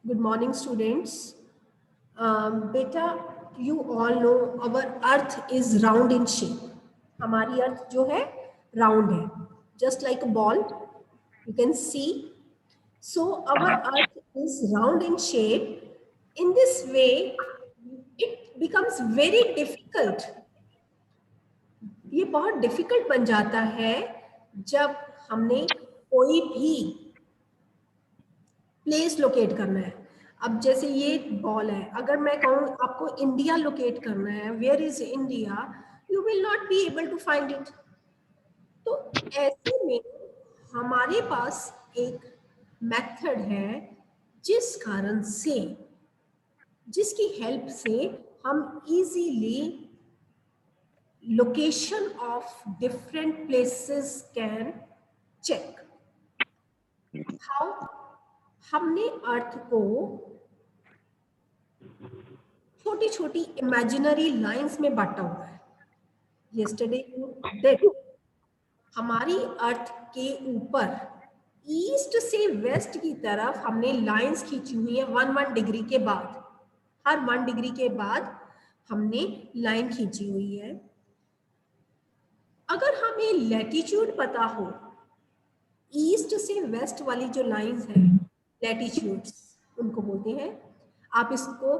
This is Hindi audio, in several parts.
Good morning, students. Beta, you all know our Earth is round in shape. हमारी Earth जो है round है, just like a ball. You can see. So our Earth is round in shape. In this way, it becomes very difficult. ये बहुत difficult बन जाता है जब हमने कोई भी प्लेस लोकेट करना है. अब जैसे ये बॉल है, अगर मैं कहूँ आपको इंडिया लोकेट करना है, where is India, you will not be able to find it. तो ऐसे में हमारे पास एक मेथड है जिसकी हेल्प से हम easily location of different places can check. How? हमने अर्थ को छोटी छोटी इमेजिनरी लाइंस में बांटा हुआ है. Yesterday you did. हमारी अर्थ के ऊपर ईस्ट से वेस्ट की तरफ हमने लाइंस खींची हुई है 1 डिग्री के बाद. हर 1 डिग्री के बाद हमने लाइन खींची हुई है. अगर हमें लैटिट्यूड पता हो, ईस्ट से वेस्ट वाली जो लाइंस है लैटिट्यूड्स उनको बोलते हैं. आप इसको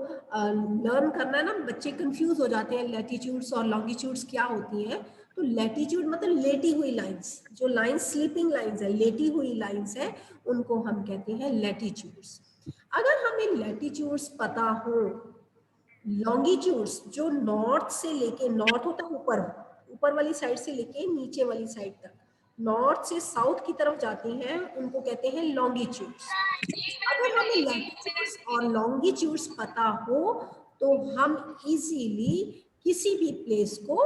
लर्न करना है ना, बच्चे कंफ्यूज हो जाते हैं लैटिट्यूड्स और लॉन्गिट्यूड्स क्या होती हैं. तो लैटिट्यूड मतलब लेटी हुई लाइंस, जो लाइंस स्लीपिंग लाइंस है, लेटी हुई लाइंस है, उनको हम कहते हैं लैटिट्यूड्स. अगर हमें लैटिट्यूड्स पता हो, लॉन्गिट्यूड्स जो नॉर्थ से लेके, नॉर्थ होता है ऊपर, ऊपर वाली साइड से लेके नीचे वाली साइड तक, नॉर्थ से साउथ की तरफ जाती हैं, उनको कहते हैं लॉन्गिट्यूड्स. अगर हमें लैटिट्यूड्स और लॉन्गिट्यूड्स पता हो तो हम इजीली किसी भी प्लेस को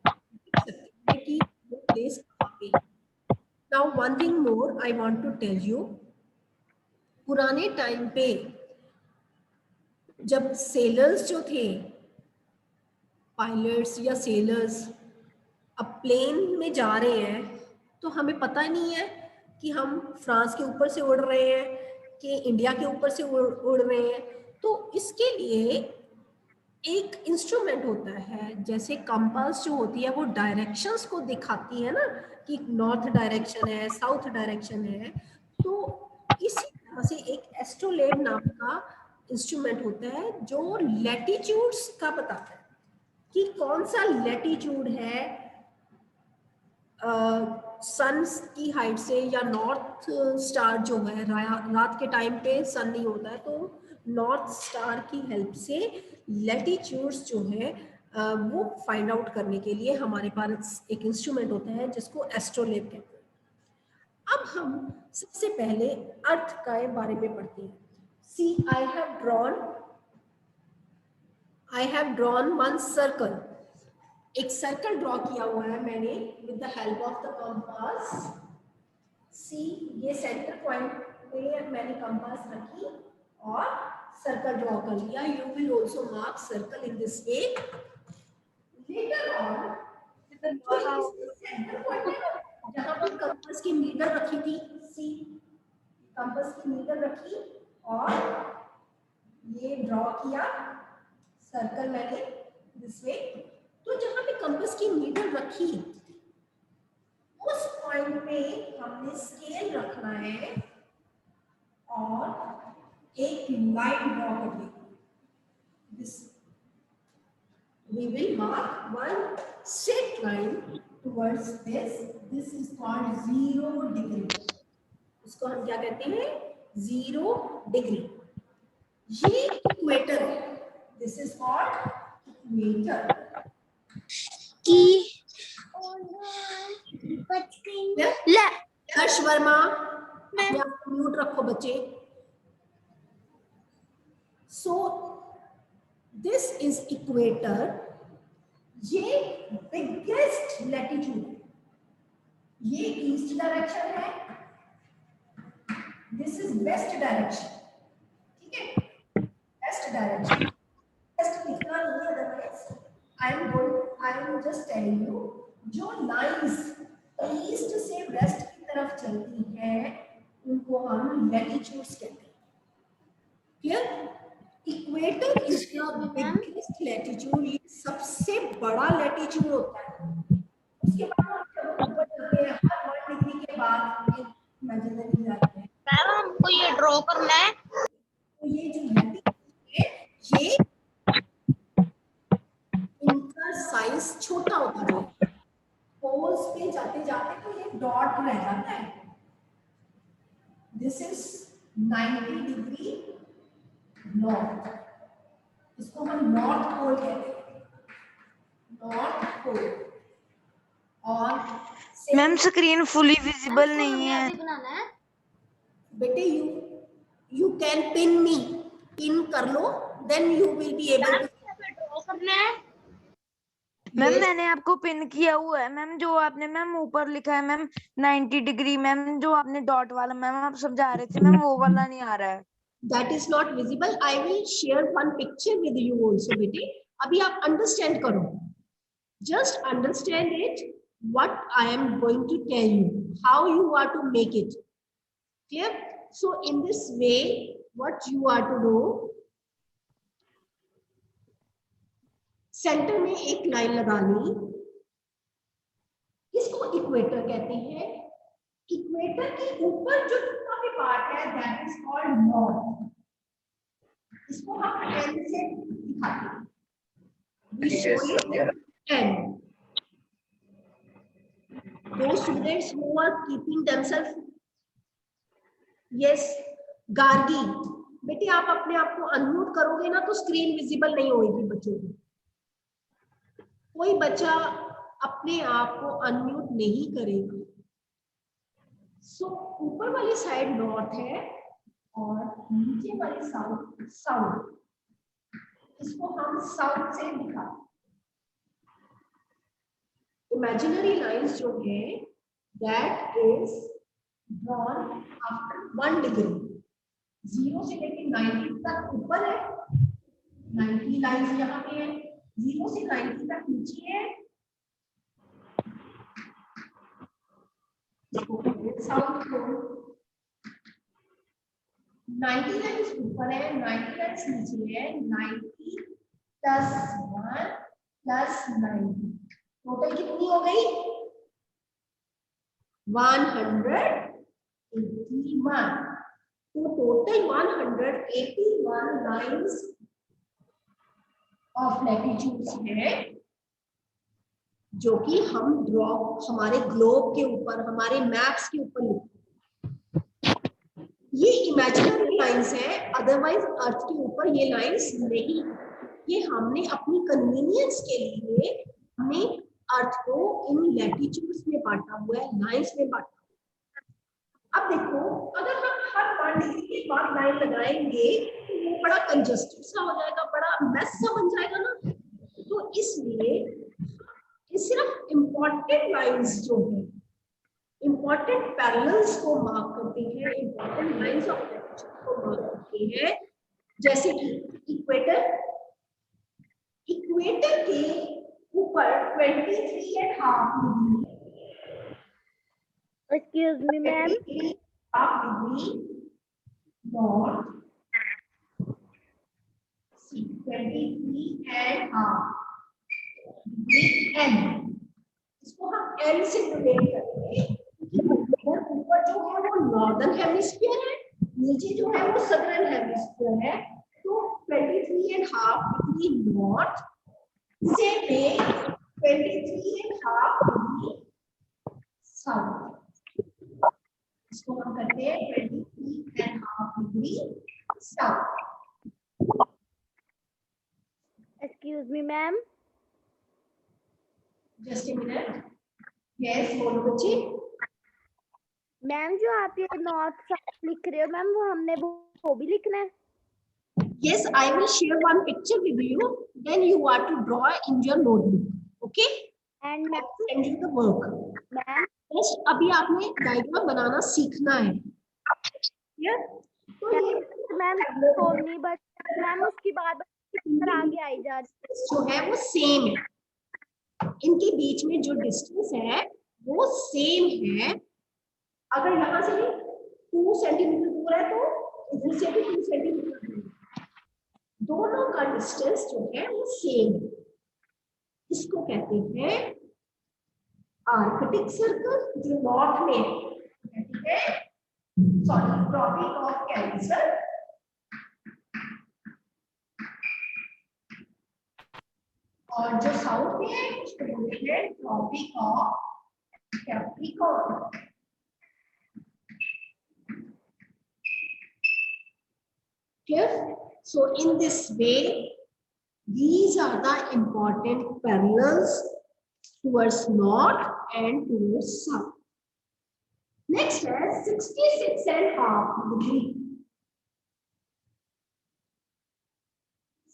देख सकते हैं कि वो प्लेस कहाँ पे है. Now one thing more I want to tell you. पुराने टाइम पे जब सेलर्स जो थे, पायलट्स या सेलर्स, अब प्लेन में जा रहे हैं तो हमें पता नहीं है कि हम फ्रांस के ऊपर से उड़ रहे हैं कि इंडिया के ऊपर से उड़ रहे हैं. तो इसके लिए एक इंस्ट्रूमेंट होता है, जैसे कंपास जो होती है वो डायरेक्शंस को दिखाती है ना, कि नॉर्थ डायरेक्शन है, साउथ डायरेक्शन है. तो इसी तरह से एक एस्ट्रोलेब नाम का इंस्ट्रूमेंट होता है जो लैटिट्यूड्स का बताता है कि कौन सा लैटिट्यूड है सन की हाइट से, या नॉर्थ स्टार जो है, रात के टाइम पे सन नहीं होता है, तो नॉर्थ स्टार की हेल्प से लैटिट्यूड्स जो है वो फाइंड आउट करने के लिए हमारे पास एक इंस्ट्रूमेंट होता है जिसको एस्ट्रोलेब कहते हैं. अब हम सबसे पहले अर्थ के बारे में पढ़ते हैं. See I have drawn one circle. एक सर्कल ड्रॉ किया हुआ है मैंने with the help of the compass. See, ये सेंटर पॉइंट पे मैंने कंपास रखी और सर्कल ड्रॉ कर लिया. You will also mark circle in this way. Later on centre point जहां पर कंपास की नीडल रखी थी, सी कंपास की नीडल रखी और ये ड्रॉ किया सर्कल मैंने दिस वे. तो जहां पे कंपास की नीडल रखी उस पॉइंट पे हमने स्केल रखना है और एक लाइन ड्रॉ कर दी. This we will mark one straight line towards this. This is called 0 degree. इसको हम क्या कहते हैं? 0 डिग्री. ये इक्वेटर है. This is called equator. Harsh Verma, mute रखो बच्चे. So this is equator. ये बिगेस्ट लैटिट्यूड है. ये ईस्ट डायरेक्शन है, दिस इज वेस्ट डायरेक्शन. ठीक है, वेस्ट डायरेक्शन. वेस्ट लिखना नहीं है, otherwise I am just telling you. जो लाइंस ईस्ट से वेस्ट की तरफ चलती है उनको हम लैटिट्यूड्स कहते हैं. Clear? Equator is the biggest latitude, ये सबसे बड़ा लैटिट्यूड होता है। उसके बाद हम जब ऊपर चलते हैं हर 1 डिग्री के बाद ये इमेजिनरी जाते हैं। मैम हमको ये ड्रॉ करना है। तो ये जो लैटिट्यूड है ये इनका साइज छोटा होता जाता है, पोल्स पे जाते जाते तो ये डॉट रह जाता है। दिस इज 90 डिग्री नॉर्थ, इसको हम नॉर्थ पोल कहते हैं, नॉर्थ पोल। और मैम स्क्रीन फुली विजिबल नहीं है। बनाना है बेटे, you can pin me, pin कर लो, then you will be able to draw करना है। मैम मैंने आपको पिन किया हुआ है मैम, जो आपने मैम ऊपर लिखा है मैम 90 डिग्री, मैम जो आपने डॉट वाला मैम आप समझा रहे थे मैम वो वाला नहीं आ रहा है। That is not visible. I will share one picture with you also बेटे, अभी आप अंडरस्टैंड करो, just understand it, what I am going to tell you, how you are to make it clear. So in this way what you are to do, centre में एक लाइन लगानी, इसको इक्वेटर कहते हैं। इक्वेटर के ऊपर जो जितना भी पार्ट है दैट इज कॉल्ड नॉर्थ, इसको हम एन से दिखाते हैं, we show it N. Those students who are keeping themselves, yes, Gargi बेटे आप अपने आप को अनम्यूट करोगे ना तो स्क्रीन विजिबल नहीं होगी बच्चों की। कोई बच्चा अपने आप को अनम्यूट नहीं करेगा। सो ऊपर वाली साइड नॉर्थ है और नीचे वाली साउथ साउथ, इसको हम साउथ से दिखाते। इमेजिनरी लाइंस जो है that is drawn after 1 degree, 0 से लेकर 90 तक ऊपर है, 90 लाइंस यहाँ पे है, 0 से 90 तक नीचे है, साउथ पोल। 90 लाइंस ऊपर है, 90 लाइंस नीचे है, 90 प्लस 1 प्लस 90, टोटल कितनी हो गई? 181। तो टोटल 181 लाइंस ऑफ लैटिट्यूड्स है जो कि हम ड्रॉ हमारे ग्लोब के ऊपर, हमारे मैप्स के ऊपर लिखते हैं। ये इमेजिनरी लाइंस है, अदरवाइज अर्थ के ऊपर ये लाइंस नहीं, ये हमने अपनी कन्वीनियंस के लिए हमने अर्थ को इन लैटिट्यूड्स में बांटा हुआ है, लाइंस में बांटा। अब देखो अगर हम हर 1 डिग्री के बाद लाइन लगाएंगे तो वो बड़ा कंजस्टेड सा हो जाएगा, बड़ा मेस सा बन जाएगा ना। तो इसलिए ये सिर्फ इम्पोर्टेंट लाइंस जो है, इम्पोर्टेंट पैरेलल्स को मार्क करते हैं, इम्पोर्टेंट लाइंस ऑफ लैटिट्यूड को मार्क करते हैं। जैसे कि इक्वेटर, इक्वेटर के ऊपर 23.5 degree, excuse me ma'am, half degree north, 23.5 degree N, इसको हम एन से डिवाइड करेंगे क्योंकि ऊपर जो है वो नॉर्दर्न हेमिस्फीयर है, नीचे जो है वो सदर्न हेमिस्फीयर है। तो 23.5 डिग्री नॉर्थ से पे 23.5 डिग्री साउथ, इसको हम करते हैं 23.5 degree south. Excuse me ma'am, just a minute, yes बोलो बच्चे। मैम जो आप ये नॉर्थ साउथ लिख रहे हो मैम वो हमने वो भी लिखना है? Yes, I will share one picture with you. Then you are to draw in your notebook. Okay? And I will send you the work. Ma'am Yes, अभी आपने डायग्राम बनाना सीखना है। Yes? तो ये मैम तो नहीं, बट मैम उसकी बात आगे आई जा रही जो है वो सेम है, इनके बीच में जो डिस्टेंस है वो सेम है। अगर यहाँ से 2 सेंटीमीटर दूर है तो इधर से भी 2 सेंटीमीटर है, दोनों का डिस्टेंस जो है वो सेम है। इसको कहते हैं आर्कटिक सर्कल, जो नॉर्थ में है कहते हैं सॉरी ट्रॉपिक ऑफ कैंसर, और जो साउथ में है उसको बोलते हैं tropic of Capricorn. Clear? So in this way, these are the important parallels towards north and towards south. Next is 66.5 degree.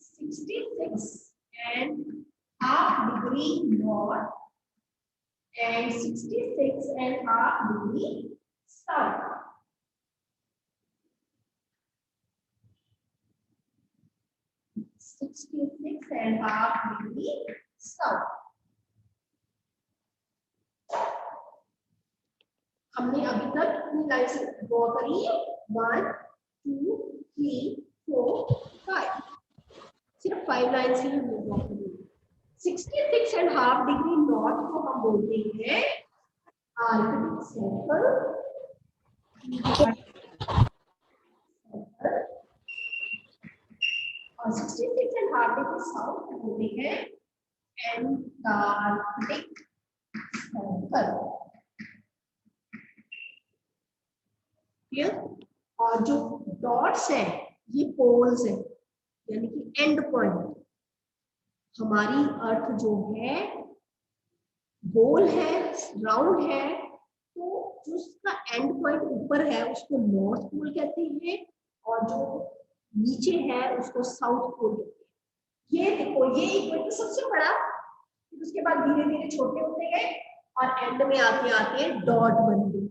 66.5 degree north and 66.5 degree south. degree south. हमने अभी तक कितनी लाइन्स ड्रॉ करी है? 1 2 3 4 5, सिर्फ 5 लाइन्स ही हमने ड्रॉ करी है। 66.5 डिग्री नॉर्थ को हम बोलते हैं आर्कटिक सर्कल, और 66.5 डिग्री साउथ को बोलते हैं एंटार्क्टिक सर्कल। और जो डॉट्स है ये पोल्स है, यानी कि एंड पॉइंट। हमारी अर्थ जो है गोल है, राउंड है, तो जो उसका एंड पॉइंट ऊपर है उसको नॉर्थ पोल कहते हैं, और जो नीचे है उसको साउथ पोल कहते हैं। ये देखो, ये इक्वेटर सबसे बड़ा, फिर उसके बाद धीरे धीरे छोटे होते गए और एंड में आते आते डॉट बन गए।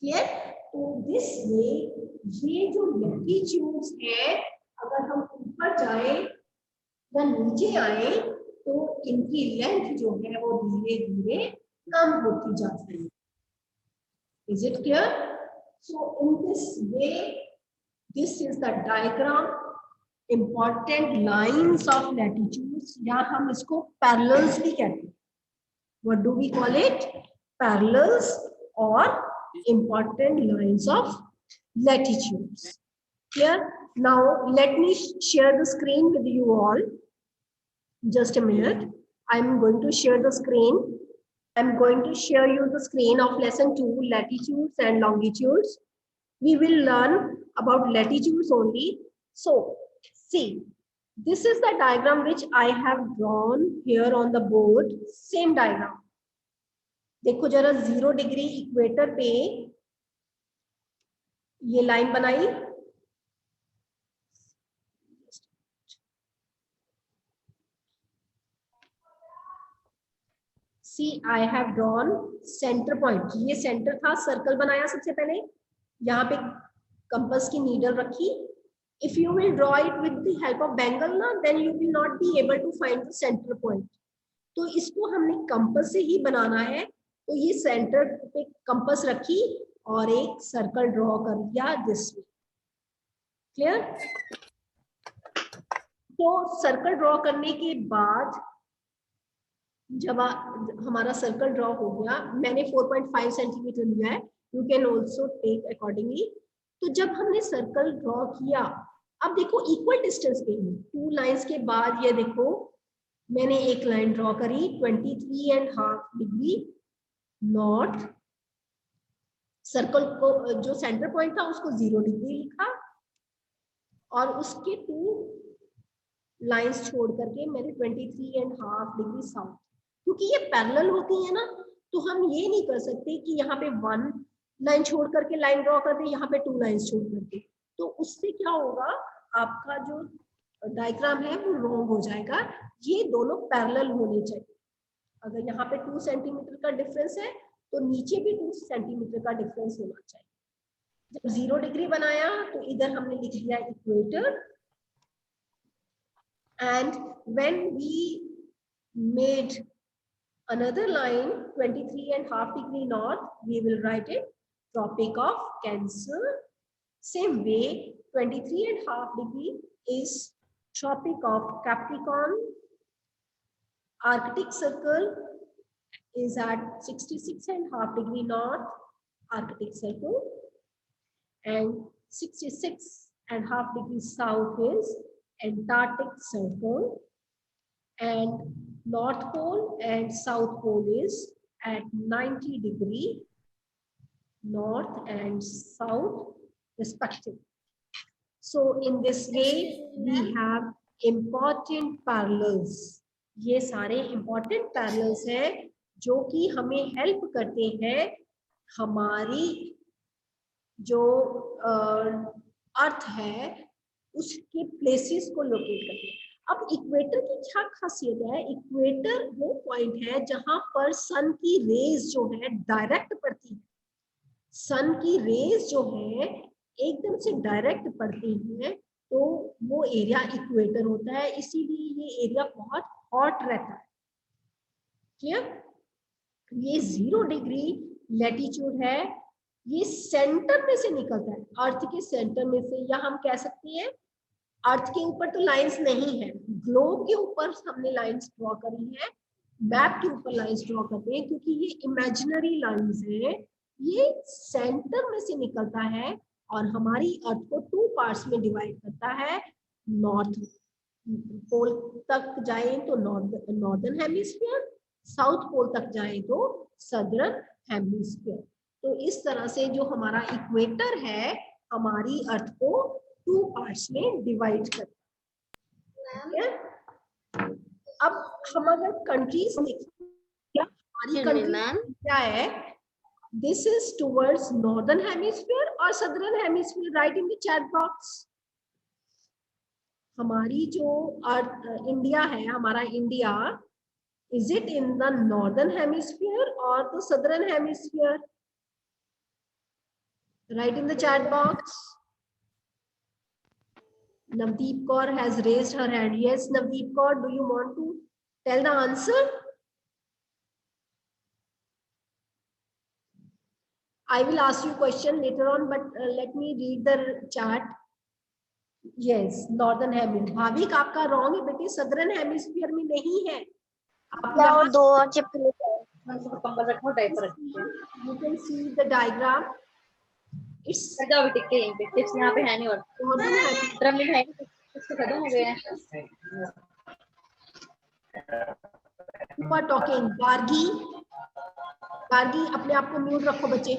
क्लियर? तो दिस वे ये जो लैटिट्यूड्स है, अगर हम ऊपर जाए या नीचे आए तो इनकी लेंथ जो है वो धीरे धीरे कम होती जाती है। Is it clear? So in this way this is the diagram, important lines of latitudes, या हम इसको पैरेलल्स भी कहते हैं। What do we call it? Parallels और important lines of latitudes. Clear? Now let me share the screen with you all. Just a minute. I'm going to share the screen. I'm going to share you the screen of lesson 2, latitudes and longitudes. We will learn about latitudes only. So see, this is the diagram which I have drawn here on the board. Same diagram. देखो जरा 0 डिग्री इक्वेटर पे ये लाइन बनाई, see I have drawn centre point. ये सेंटर था, सर्कल बनाया सबसे पहले, यहाँ पे कंपास की नीडल रखी। If you will draw it with the help of bangle ना, then you will not be able to find the centre point. तो इसको हमने कंपास से ही बनाना है। तो ये सेंटर पे कंपास रखी और एक सर्कल ड्रॉ कर दिया दिस वे। क्लियर? तो सर्कल ड्रॉ करने के बाद जब हमारा सर्कल ड्रॉ हो गया, मैंने 4.5 सेंटीमीटर लिया है, you can also take accordingly. तो जब हमने सर्कल ड्रॉ किया, अब देखो इक्वल डिस्टेंस पे 2 लाइंस के बाद ये देखो मैंने एक लाइन ड्रॉ करी 23.5 डिग्री नॉर्थ। सर्कल को जो सेंटर पॉइंट था उसको 0 डिग्री लिखा और उसके 2 लाइंस छोड़ करके मैंने 23.5 डिग्री साउथ। क्योंकि ये पैरेलल होती है ना, तो हम ये नहीं कर सकते कि यहाँ पे 1 लाइन छोड़ करके लाइन ड्रॉ कर दे, यहाँ पे 2 लाइंस छोड़ करके। तो उससे क्या होगा, आपका जो डायग्राम है वो रॉन्ग हो जाएगा। ये दोनों पैरेलल होने चाहिए। अगर यहाँ पे 2 सेंटीमीटर का डिफरेंस है तो नीचे भी 2 सेंटीमीटर का डिफरेंस होना चाहिए। जब 0 डिग्री बनाया तो इधर हमने लिख दिया equator, and when we made another line 23.5 degree north, we will write it Tropic of Cancer Same way, 23.5 degree is Tropic of Capricorn. Arctic Circle is at 66.5 degree north, Arctic Circle, and 66.5 degrees south is Antarctic Circle, and North Pole and South Pole is at 90 degree north and south respectively. So in this way we have important parallels. ये सारे important parallels हैं जो कि हमें help करते हैं हमारी जो अर्थ है उसके प्लेसेस को लोकेट करते हैं। अब इक्वेटर की क्या खासियत है? इक्वेटर वो पॉइंट है जहां पर सन की रेज जो है डायरेक्ट पड़ती है। सन की रेज जो है एकदम से डायरेक्ट पड़ती है, तो वो एरिया इक्वेटर होता है, इसीलिए ये एरिया बहुत हॉट रहता है। क्लियर? ये 0 डिग्री लैटिट्यूड है, ये सेंटर में से निकलता है, अर्थ के सेंटर में से, या हम कह सकते हैं अर्थ के ऊपर तो लाइंस नहीं है, ग्लोब के ऊपर हमने लाइंस ड्रॉ करी है, मैप के ऊपर लाइंस ड्रॉ करते हैं, क्योंकि ये इमेजिनरी लाइंस है, ये सेंटर में से निकलता है और हमारी अर्थ को 2 पार्ट्स में डिवाइड करता है। नॉर्थ पोल तक जाए तो नॉर्दर्न हेमिस्फीयर, साउथ पोल तक जाए तो सदर्न हेमिस्फीयर। तो इस तरह से जो हमारा इक्वेटर है हमारी अर्थ को 2 पार्ट्स में डिवाइड करता है। अब हम अगर कंट्रीज देखें, हमारी कंट्री क्या है, this is towards northern hemisphere और southern hemisphere, write in the chat box. हमारी जो इंडिया है, हमारा India, is it in the northern hemisphere और the southern hemisphere? Write in the chat box. Navdeep Kaur has raised her hand. Yes, Navdeep Kaur, do you want to tell the answer? I will ask you question later on, but let me read the chat. Yes, northern hemisphere. Bhavik आपका wrong है बेटे, southern hemisphere में नहीं है। आप दो चिपकले You can see the diagram. It's यहाँ पे है नहीं, और ड्रम में है इसके खत्म हो गए हैं। Who are talking? Gargi, Gargi अपने आप को म्यूट रखो बच्चे।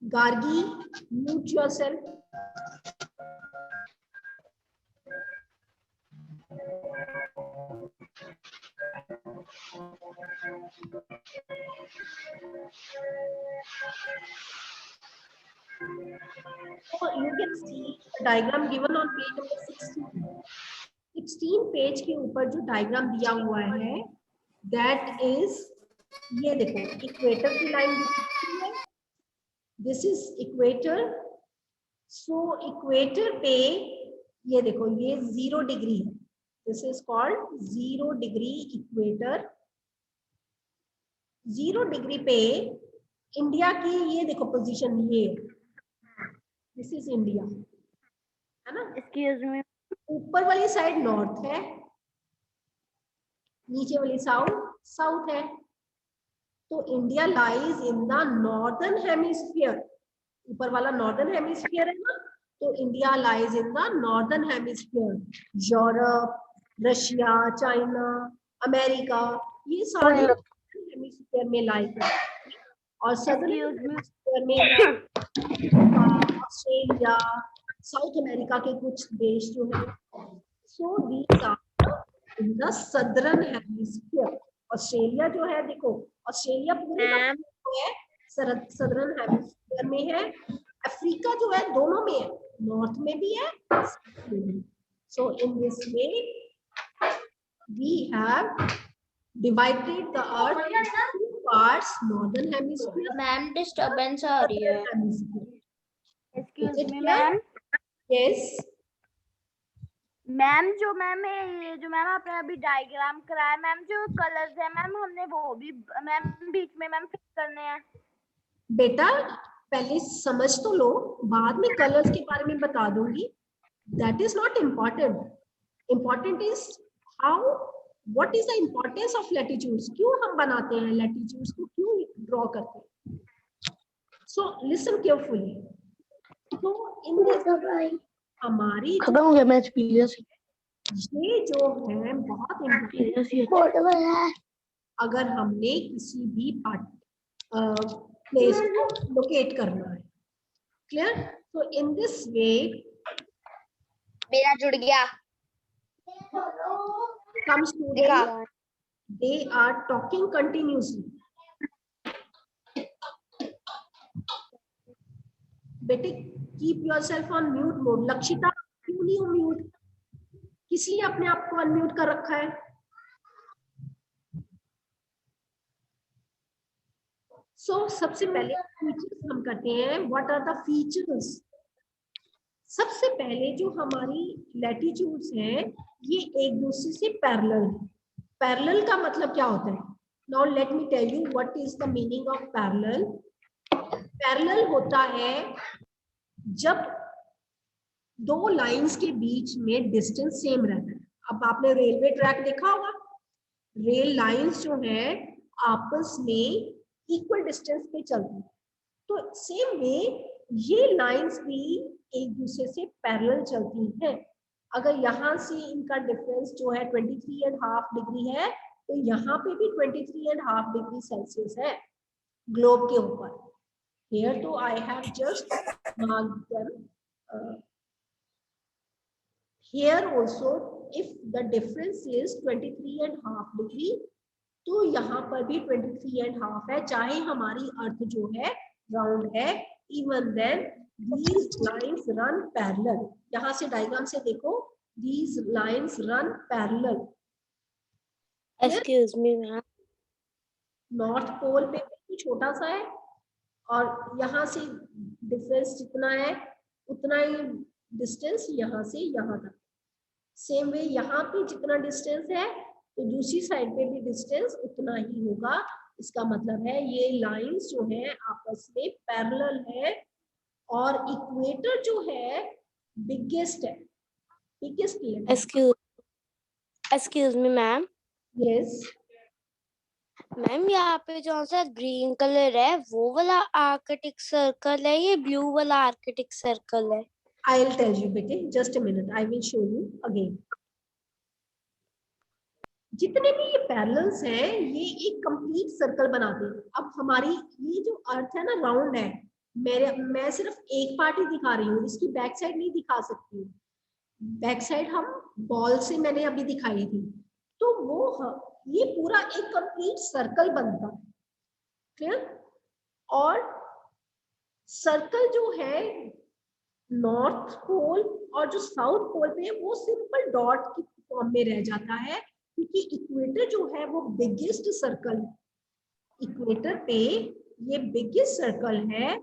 Gargi, mute yourself. So you can see the diagram given on page number 16. 16 page के ऊपर जो डायग्राम दिया हुआ है, that is, ये देखो इक्वेटर की लाइन है, this is equator. So equator पे ये देखो ये 0 डिग्री है, this is called 0 degree equator. 0 degree पे इंडिया की ये देखो पोजीशन, ये दिस इज इंडिया, है ना? एक्सक्यूज मी, ऊपर वाली साइड नॉर्थ है, नीचे वाली साउथ है। तो India lies in the northern hemisphere, ऊपर वाला नॉर्दर्न हेमिस्फीयर है ना, तो India lies in the northern hemisphere. Europe, Russia, China, America, ये सारे हेमिस्फीयर में लाई करते हैं। और सदर्न हेमिस्फीयर में ऑस्ट्रेलिया, साउथ अमेरिका के कुछ देश जो है, so these are in the southern hemisphere. Australia जो है, देखो ऑस्ट्रेलिया पूरे है सदर्न हेमिस्फीयर में है। अफ्रीका जो है दोनों में है, नॉर्थ में भी है, साउथ में भी। So in this way we have divided the earth into 2 parts, northern hemisphere, ma'am disturbance आ रही है। hemisphere. Excuse Is it me clear? Ma'am, Yes. Ma'am जो मैम ये जो मैम आपने अभी डायग्राम कराया मैम, जो कलर्स है मैम हमने वो भी मैम बीच में मैम फिल करने हैं। बेटा पहले समझ तो लो, बाद में कलर्स के बारे में बता दूंगी। That is not important. Important is how, what is the importance of latitudes, क्यों हम बनाते हैं लैटिट्यूड्स को, क्यों ड्रॉ करते हैं। So listen carefully. तो इन दिस हमारी खत्म हो गया मैच, पीरियड ये जो है बहुत इम्पोर्टेंट। अगर हमने किसी भी प्लेस को लोकेट करना है, क्लियर। तो इन दिस वे मेरा जुड़ गया। some students they are talking continuously. बेटे keep yourself on mute mode. Lakshita क्यों नहीं हो म्यूट, किस लिए अपने आप को अनम्यूट कर रखा है। सबसे पहले फीचर्स हम करते हैं। What are the features. सबसे पहले जो हमारी लैटिट्यूड्स हैं ये एक दूसरे से पैरेलल है। पैरेलल का मतलब क्या होता है। Now let me tell you what is the meaning of parallel. Parallel होता है जब दो लाइंस के बीच में डिस्टेंस सेम रहता है। अब आपने रेलवे ट्रैक देखा होगा, रेल लाइंस जो है आपस में इक्वल डिस्टेंस पे चलती है। तो सेम वे ये लाइंस भी एक दूसरे से पैरेलल चलती हैं। अगर यहाँ से इनका डिफरेंस जो है 23.5 डिग्री है, तो यहाँ पे भी 23.5 डिग्री सेल्सियस है ग्लोब के ऊपर। हियर तो I have just marked them. Here also if the difference is 23.5 degree, तो यहाँ पर भी 23.5 है, चाहे हमारी अर्थ जो है राउंड है। Even then these lines run parallel. यहाँ से डायग्राम से देखो, these lines run parallel. Excuse me ma'am. North pole पे भी छोटा सा है और यहाँ से डिफरेंस जितना है उतना ही डिस्टेंस यहाँ से यहाँ तक। सेम वे यहाँ पे जितना डिस्टेंस है तो दूसरी साइड पे भी डिस्टेंस उतना ही होगा। इसका मतलब है ये लाइंस जो है आपस में पैरेलल है। और इक्वेटर जो है बिगेस्ट है, biggest. Excuse me ma'am. Yes ma'am यहाँ पे जो सा ग्रीन कलर है वो वाला आर्कटिक सर्कल है, ये ब्लू वाला आर्कटिक सर्कल है। आई विल टेल यू बेटे, just a minute, I will show you again. जितने भी ये पैरेलल्स हैं ये एक कंप्लीट सर्कल बनाते हैं। अब हमारी ये जो अर्थ है ना राउंड है, मैं सिर्फ एक पार्ट ही दिखा रही हूँ, इसकी बैक साइड नहीं दिखा सकती। बैक साइड हम बॉल से मैंने अभी दिखाई थी। तो वो ये पूरा एक कंप्लीट सर्कल बनता है, क्लियर। और सर्कल जो है नॉर्थ पोल और जो साउथ पोल पे है वो सिंपल डॉट की फॉर्म में रह जाता है, क्योंकि इक्वेटर जो है वो बिगेस्ट सर्कल है। इक्वेटर पे ये बिगेस्ट सर्कल है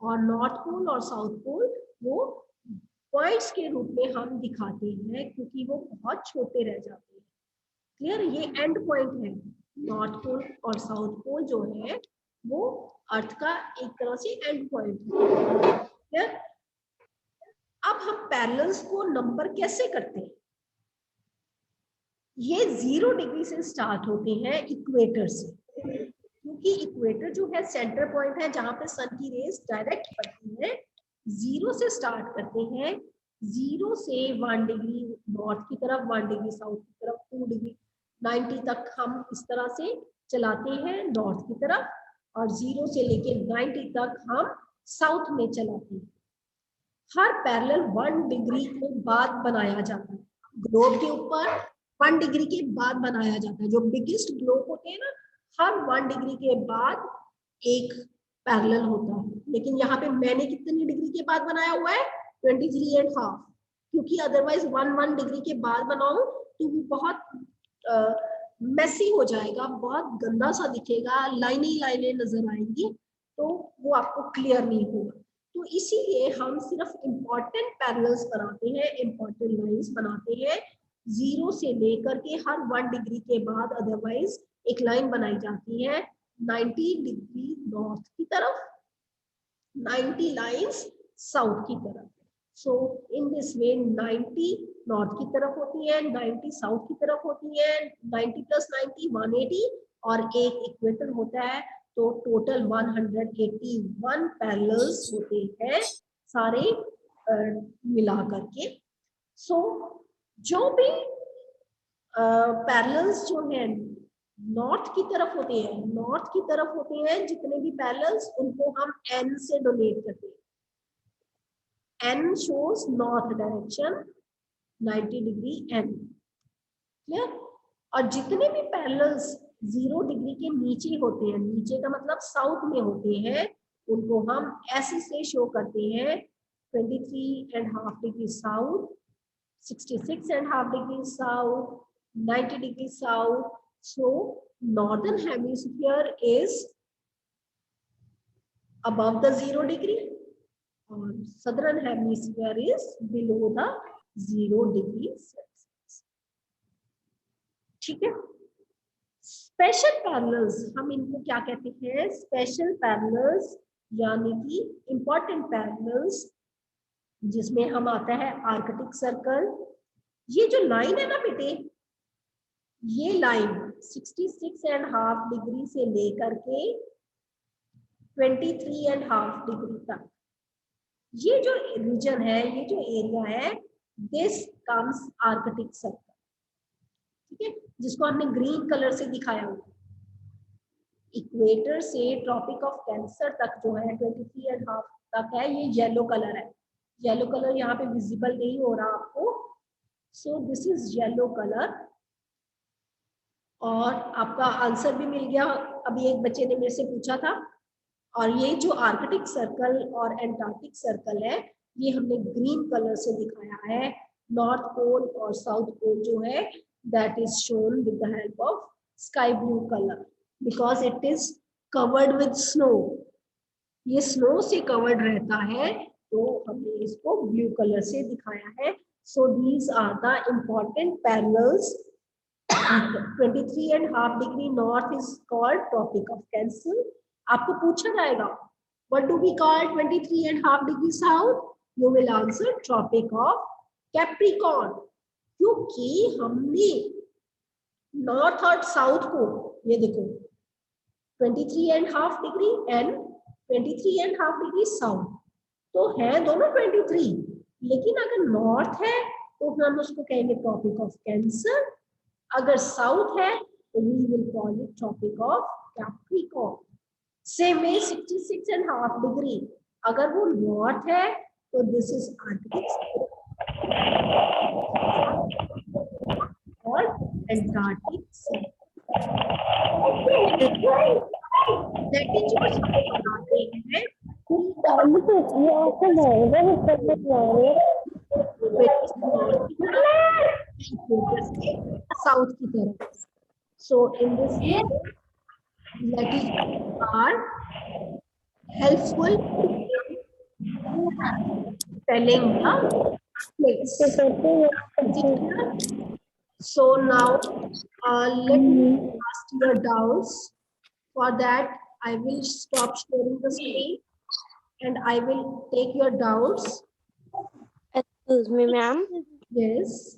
और नॉर्थ पोल और साउथ पोल वो पॉइंट्स के रूप में हम दिखाते हैं, क्योंकि वो बहुत छोटे रह जाते हैं। क्लियर, ये एंड पॉइंट है। नॉर्थ पोल और साउथ पोल जो है वो अर्थ का एक तरह से एंड पॉइंट है। क्लियर। अब हम पैरेलल्स को नंबर कैसे करते हैं। ये 0 डिग्री से स्टार्ट होते हैं इक्वेटर से, क्योंकि इक्वेटर जो है सेंटर पॉइंट है जहां पे सन की रेज डायरेक्ट पड़ती है। 0 से स्टार्ट करते हैं, 0 से 1 डिग्री नॉर्थ की तरफ, 1 डिग्री साउथ की तरफ, 2 डिग्री 90 तक हम इस तरह से चलाते हैं नॉर्थ की तरफ, और 0 से लेके 90 तक हम साउथ में चलाते हैं। हर पैरेलल 1 डिग्री के बाद बनाया जाता है। ग्लोब के ऊपर 1 डिग्री के बाद बनाया जाता है। जो बिगेस्ट ग्लोब होते हैं ना, हर 1 डिग्री के बाद एक पैरेलल होता है। लेकिन यहाँ पे मैंने कितनी डिग्री के बाद बनाया हुआ है, 23.5, क्योंकि अदरवाइज 1 डिग्री के बाद बनाऊं तो वो बहुत मेसी हो जाएगा, बहुत गंदा सा दिखेगा, लाइनें नजर आएंगी, तो वो आपको क्लियर नहीं होगा। तो इसीलिए हम सिर्फ इम्पोर्टेंट पैरेलल्स बनाते हैं, इम्पोर्टेंट लाइंस बनाते हैं, 0 से लेकर के हर 1 डिग्री के बाद अदरवाइज एक लाइन बनाई जाती है 90 डिग्री नॉर्थ की तरफ, 90 लाइंस साउथ की तरफ। So in this way 90 north की तरफ होती है, 90 साउथ की तरफ होती है, 90 + 90 180 और एक इक्वेटर होता है, तो टोटल 181 पैरेलल्स होते हैं सारे मिला करके। सो जो भी पैरेलल्स जो हैं नॉर्थ की तरफ होते हैं, नॉर्थ की तरफ होते हैं जितने भी पैरेलल्स, उनको हम n से डोनेट करते हैं। n shows north direction 90 degree n, clear. और जितने भी पैरेलल्स 0 डिग्री के नीचे होते हैं, नीचे का मतलब साउथ में होते हैं, उनको हम ऐसे से शो करते हैं 23.5 degree south, 66.5 degree south, 90 degree south. So northern hemisphere is above the 0 degree or southern hemisphere is below the 0 degree Celsius. ठीक है। स्पेशल पैरेलल्स हम इनको क्या कहते हैं? स्पेशल पैरेलल्स यानी कि इंपॉर्टेंट पैरेलल्स, जिसमें हम आता है आर्कटिक सर्कल। ये जो लाइन है ना बेटे, ये लाइन 66.5 डिग्री से लेकर के 23.5 डिग्री तक, ये जो रीजन है, ये जो एरिया है, दिस कम्स आर्कटिक सर्कल, ठीक है, जिसको हमने ग्रीन कलर से दिखाया हुआ। इक्वेटर से ट्रॉपिक ऑफ कैंसर तक जो है 23.5 तक है, ये येलो कलर है। येलो कलर यहाँ पे विजिबल नहीं हो रहा आपको, so this is yellow colour. और आपका आंसर भी मिल गया, अभी एक बच्चे ने मेरे से पूछा था। और ये जो आर्कटिक सर्कल और एंटार्क्टिक सर्कल है, ये हमने ग्रीन कलर से दिखाया है। नॉर्थ पोल और साउथ पोल जो है, that is shown with the help of sky blue colour, because it is covered with snow. ये स्नो से कवर्ड रहता है, तो हमने इसको ब्लू कलर से दिखाया है। So these are the important parallels. 23.5 degree north is called tropic of Cancer. आपको पूछा जाएगा what do we call 23.5 degree south, you will answer tropic of Capricorn, क्योंकि हमने नॉर्थ और साउथ को, ये देखो 23.5 डिग्री एंड 23.5 डिग्री साउथ, तो है दोनों 23, लेकिन अगर नॉर्थ है तो हम उसको कहेंगे ट्रॉपिक ऑफ कैंसर, अगर साउथ है तो we will call it tropic of Capricorn। Same way 66.5 degree अगर वो नॉर्थ है तो दिस इज आर्कटिक और एंटार्क्टिक बताते हैं साउथ की तरफ। So in this latitudes are helpful telling the place. So now let me ask your doubts. For that I will stop sharing the screen and I will take your doubts. Excuse me, ma'am. Yes.